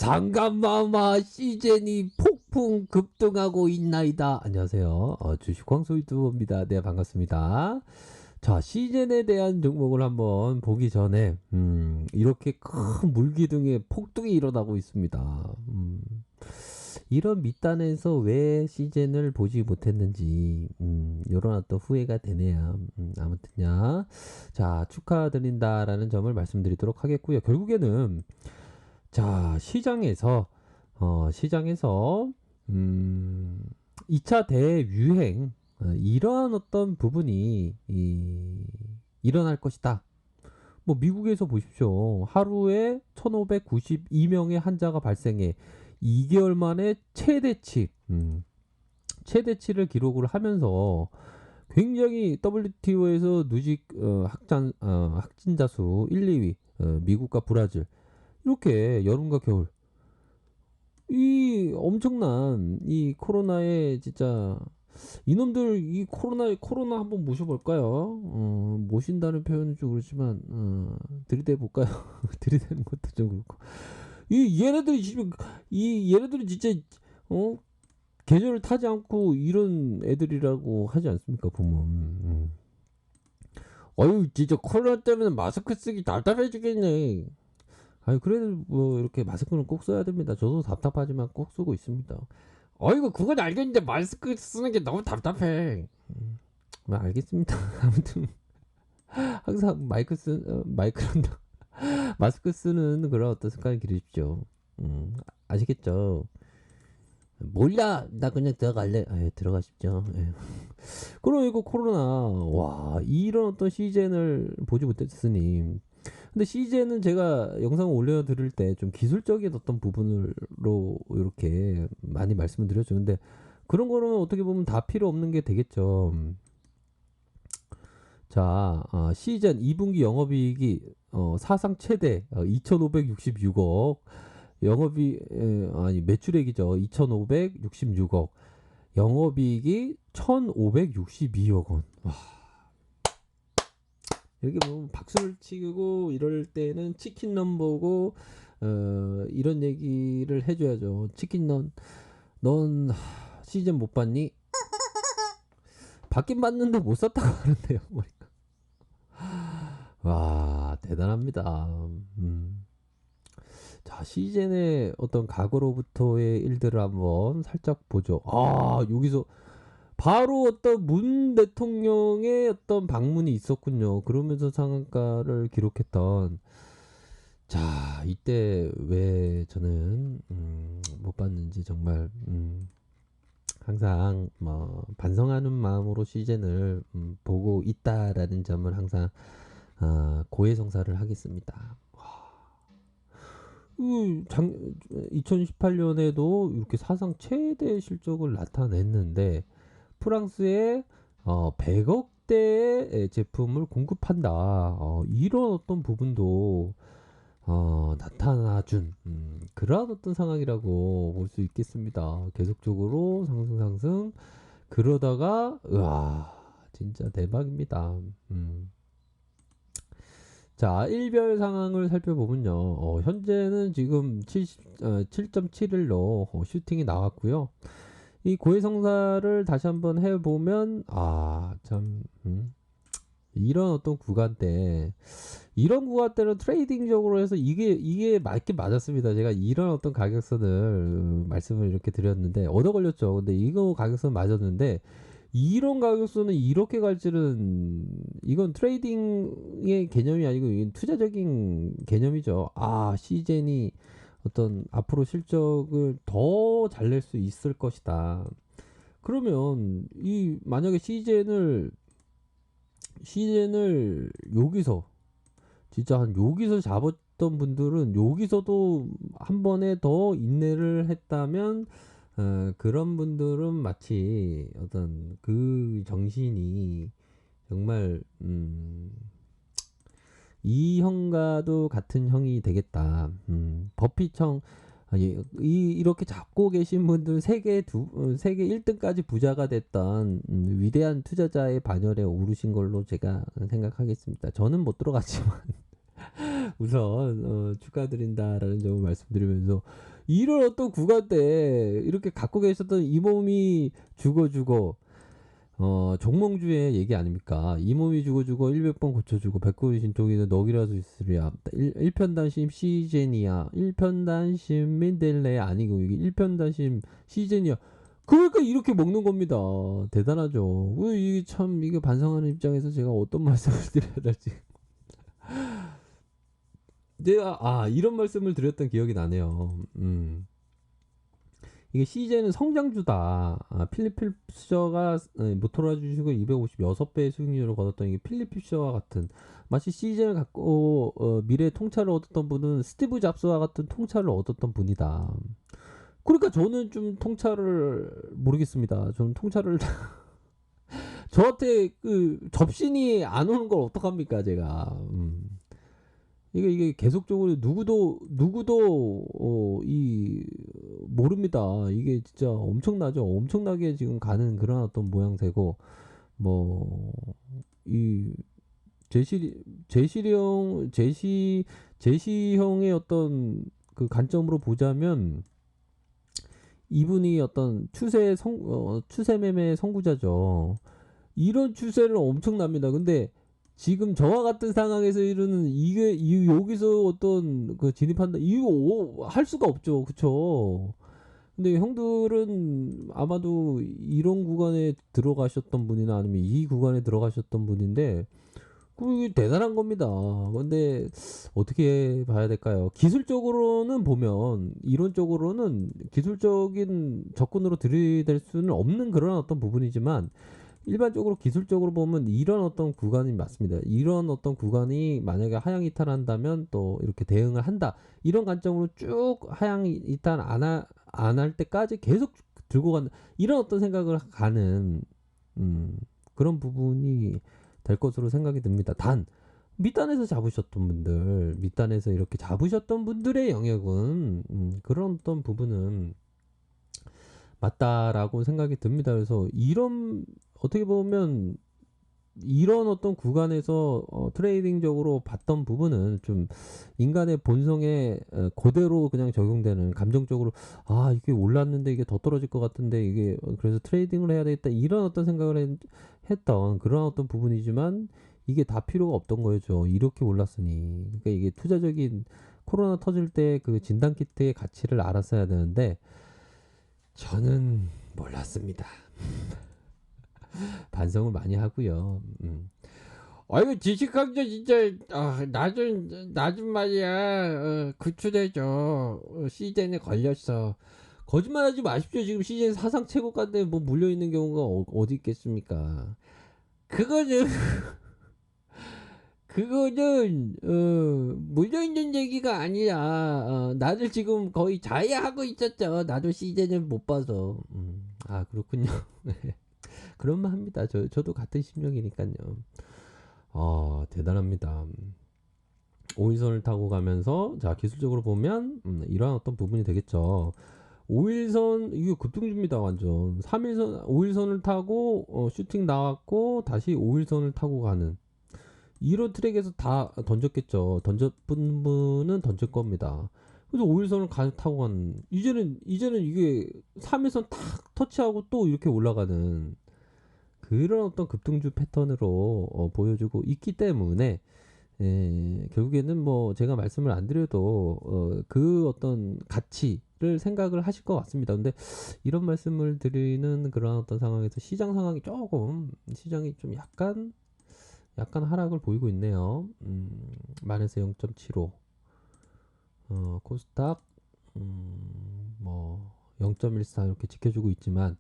상감마마 시즌이 폭풍 급등하고 있나이다. 안녕하세요. 주식 광소 유튜버입니다. 네, 반갑습니다. 자, 시즌에 대한 종목을 한번 보기 전에 이렇게 큰 물기둥에 폭등이 일어나고 있습니다. 이런 밑단에서 왜 시즌을 보지 못했는지 이런 어떤 후회가 되네요. 아무튼요. 자, 축하드린다라는 점을 말씀드리도록 하겠고요. 결국에는 자, 시장에서 2차 대유행, 이러한 어떤 부분이 일어날 것이다. 뭐 미국에서 보십시오. 하루에 1592명의 환자가 발생해 2개월 만에 최대치를 기록을 하면서 굉장히 WTO에서 누직 확진자 수 1, 2위, 미국과 브라질, 이렇게 여름과 겨울 이 엄청난 이 코로나에 진짜 이놈들 이 코로나 한번 모셔볼까요? 모신다는 표현은 좀 그렇지만 들이대 볼까요? 들이대는 것도 좀 그렇고 얘네들이 진짜 계절을 타지 않고 이런 애들이라고 하지 않습니까? 보면 어유 진짜 코로나 때문에 마스크 쓰기 답답해지겠네. 아니 그래도 뭐 이렇게 마스크는 꼭 써야 됩니다. 저도 답답하지만 꼭 쓰고 있습니다. 어이구 그건 알겠는데 마스크 쓰는 게 너무 답답해. 뭐 알겠습니다. 아무튼 항상 마이크란다 마스크 쓰는 그런 어떤 습관을 기르십시오. 아시겠죠? 몰라 나 그냥 들어갈래. 들어가십시오. 그리고 코로나 와 이런 어떤 시즌을 보지 못했으니, 근데 CJ는 제가 영상을 올려드릴 때 좀 기술적인 어떤 부분으로 이렇게 많이 말씀을 드려주는데, 그런 거는 어떻게 보면 다 필요 없는 게 되겠죠. 자, 시즌 2분기 영업이익이 사상 최대 2,566억, 매출액이죠. 2,566억, 영업이익이 1,562억 원. 와. 이렇게 뭐 박수를 치고 이럴 때는 치킨런 보고 이런 얘기를 해줘야죠. 치킨런, 넌 시즌 못 봤니? 받긴 봤는데 못 샀다고 하는데요. 와 대단합니다. 자, 시즌의 어떤 과거로부터의 일들을 한번 살짝 보죠. 여기서 바로 어떤 문 대통령의 어떤 방문이 있었군요. 그러면서 상한가를 기록했던. 자, 이때 왜 저는 못 봤는지 정말 항상 뭐 반성하는 마음으로 시즌을 보고 있다라는 점을 항상 고해성사를 하겠습니다. 2018년에도 이렇게 사상 최대 실적을 나타냈는데 프랑스에 100억대의 제품을 공급한다. 이런 어떤 부분도 나타나준 그러한 어떤 상황이라고 볼 수 있겠습니다. 계속적으로 상승 그러다가 진짜 대박입니다. 자, 일별 상황을 살펴보면요. 현재는 지금 7.71로 슈팅이 나왔고요. 이 고해성사를 다시 한번 해보면 참 이런 어떤 이런 구간대는 트레이딩적으로 해서 이게 맞긴 맞았습니다. 제가 이런 어떤 가격선을 말씀을 이렇게 드렸는데 얻어 걸렸죠. 근데 이거 가격선 맞았는데 이런 가격선은 이렇게 갈지는, 이건 트레이딩의 개념이 아니고 이건 투자적인 개념이죠. 시젠이 어떤 앞으로 실적을 더 잘 낼 수 있을 것이다. 그러면 만약에 시젠을 여기서 진짜 여기서 잡았던 분들은 여기서도 한 번에 더 인내를 했다면 그런 분들은 마치 어떤 그 정신이 정말 이 형과도 같은 형이 되겠다. 버핏형 이렇게 잡고 계신 분들 세계 1등까지 부자가 됐던 위대한 투자자의 반열에 오르신 걸로 제가 생각하겠습니다. 저는 못 들어갔지만 우선 축하드린다라는 점을 말씀드리면서 이런 어떤 구간 때 이렇게 갖고 계셨던 이 몸이 죽어 종몽주의 얘기 아닙니까? 이 몸이 죽어 100번 고쳐주고 100군이 진통이는 넋이라도 있으랴. 1편단심 시제니아 1편단심 민델레 아니고 이게 1편단심 시제니아. 그러니까 이렇게 먹는 겁니다. 대단하죠. 이게 참 이게 반성하는 입장에서 제가 어떤 말씀을 드려야 될지. 내가 이런 말씀을 드렸던 기억이 나네요. 이게 CJ는 성장주다. 필립 피셔가 모토로라 주식을 256배의 수익률을 거뒀던 이게 필립 피셔와 같은 마치 CJ를 갖고 미래의 통찰을 얻었던 분은 스티브 잡스와 같은 통찰을 얻었던 분이다. 그러니까 저는 좀 통찰을 모르겠습니다. 저는 통찰을 저한테 그 접신이 안 오는 걸 어떡합니까 제가. 이게 계속적으로 누구도 이 모릅니다. 이게 진짜 엄청나죠. 엄청나게 지금 가는 그런 어떤 모양새고 뭐 이 제시형의 어떤 그 관점으로 보자면 이분이 어떤 추세 매매의 선구자죠. 이런 추세는 엄청납니다. 근데 지금 저와 같은 상황에서 이르는 이게 여기서 어떤 그 진입한다 이거 할 수가 없죠. 그쵸? 근데 형들은 아마도 이런 구간에 들어가셨던 분이나 아니면 이 구간에 들어가셨던 분인데 그게 대단한 겁니다. 근데 어떻게 봐야 될까요? 기술적으로는 보면 이론적으로는 기술적인 접근으로 들이댈 수는 없는 그런 어떤 부분이지만 일반적으로 기술적으로 보면 이런 어떤 구간이 맞습니다. 이런 어떤 구간이 만약에 하향 이탈한다면 또 이렇게 대응을 한다. 이런 관점으로 쭉 하향 이탈 안 할 때까지 계속 들고 간다. 이런 어떤 생각을 가는 그런 부분이 될 것으로 생각이 듭니다. 단 밑단에서 잡으셨던 분들, 밑단에서 이렇게 잡으셨던 분들의 영역은 그런 어떤 부분은 맞다라고 생각이 듭니다. 그래서 이런 어떻게 보면 이런 어떤 구간에서 트레이딩적으로 봤던 부분은 좀 인간의 본성에 그대로 그냥 적용되는 감정적으로 이게 올랐는데 이게 더 떨어질 것 같은데 이게 그래서 트레이딩을 해야 되겠다 이런 어떤 생각을 했던 그런 어떤 부분이지만 이게 다 필요가 없던 거죠. 이렇게 올랐으니. 그러니까 이게 투자적인 코로나 터질 때 그 진단 키트의 가치를 알았어야 되는데 저는 몰랐습니다. 반성을 많이 하고요. 아이고 지식학자 진짜 나좀 말이야 구출해줘. 시즌에 걸렸어. 거짓말하지 마십시오. 지금 시즌 사상 최고가인데 뭐 물려있는 경우가 어디 있겠습니까? 그거는 물려있는 얘기가 아니라 나도 지금 거의 자해하고 있었죠. 나도 시즌을 못 봐서. 그렇군요. 그런 말 합니다. 저도 같은 심정이니까요. 대단합니다. 5일선을 타고 가면서 자 기술적으로 보면 이러한 어떤 부분이 되겠죠. 5일선 이거 급등주입니다. 완전 3일선 5일선을 타고 슈팅 나왔고 다시 5일선을 타고 가는 이런 트랙에서 다 던졌겠죠. 던졌던 분은 던질 겁니다. 그래서 5일선을 타고 가는 이제는 이게 3일선 탁 터치하고 또 이렇게 올라가는 그런 어떤 급등주 패턴으로 보여주고 있기 때문에 결국에는 뭐 제가 말씀을 안 드려도 그 어떤 가치를 생각을 하실 것 같습니다. 근데 이런 말씀을 드리는 그런 어떤 상황에서 시장 상황이 시장이 좀 약간 하락을 보이고 있네요. 만에서 0.75 코스닥 뭐 0.14 이렇게 지켜주고 있지만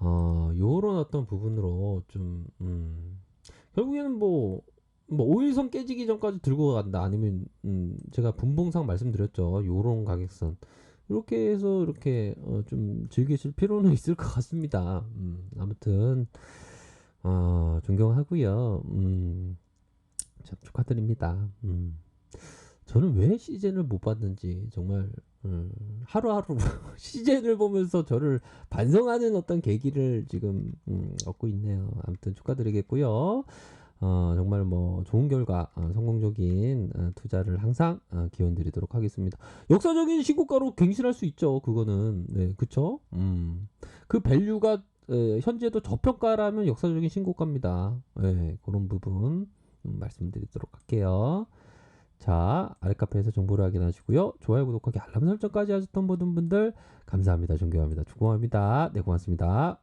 요런 어떤 부분으로 좀 결국에는 뭐 5일선 깨지기 전까지 들고 간다 아니면 제가 분봉상 말씀드렸죠. 요런 가격선 이렇게 해서 이렇게 좀 즐기실 필요는 있을 것 같습니다. 아무튼 존경하고요. 참 축하드립니다. 저는 왜 시즌을 못 봤는지 정말 하루하루 시즌을 보면서 저를 반성하는 어떤 계기를 지금 얻고 있네요. 아무튼 축하드리겠고요. 정말 뭐 좋은 결과, 성공적인 투자를 항상 기원 드리도록 하겠습니다. 역사적인 신고가로 갱신할 수 있죠. 그거는. 네, 그쵸? 그 밸류가 현재도 저평가라면 역사적인 신고가입니다. 네, 그런 부분 말씀드리도록 할게요. 자, 아랫카페에서 정보를 확인하시고요. 좋아요, 구독하기, 알람 설정까지 하셨던 모든 분들 감사합니다. 존경합니다. 축복합니다. 네, 고맙습니다.